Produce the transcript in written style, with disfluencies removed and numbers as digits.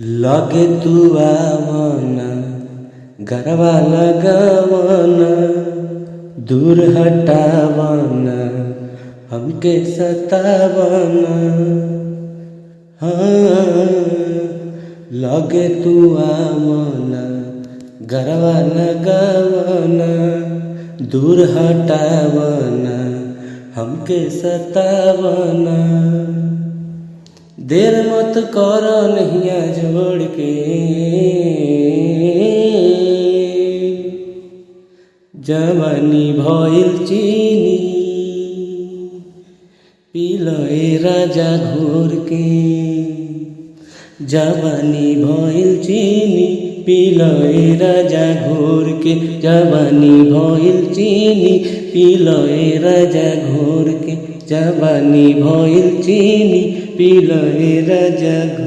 लगे तू आवना गरवा लगावना दूर हटावना हमके सतावना। हाँ लगे तू आवना गरवा लगावना दूर हटावना हमके सतावना। देर मत कर नहिया जोड़ के जवानी भइल चीनी पीलो ए राजा घोर के। जवानी भइल चीनी पीलो ए राजा घोर के। जवानी भइल चीनी पीलो ए राजा घोर के। जवानी भइल चीनी पीलो ए राजा।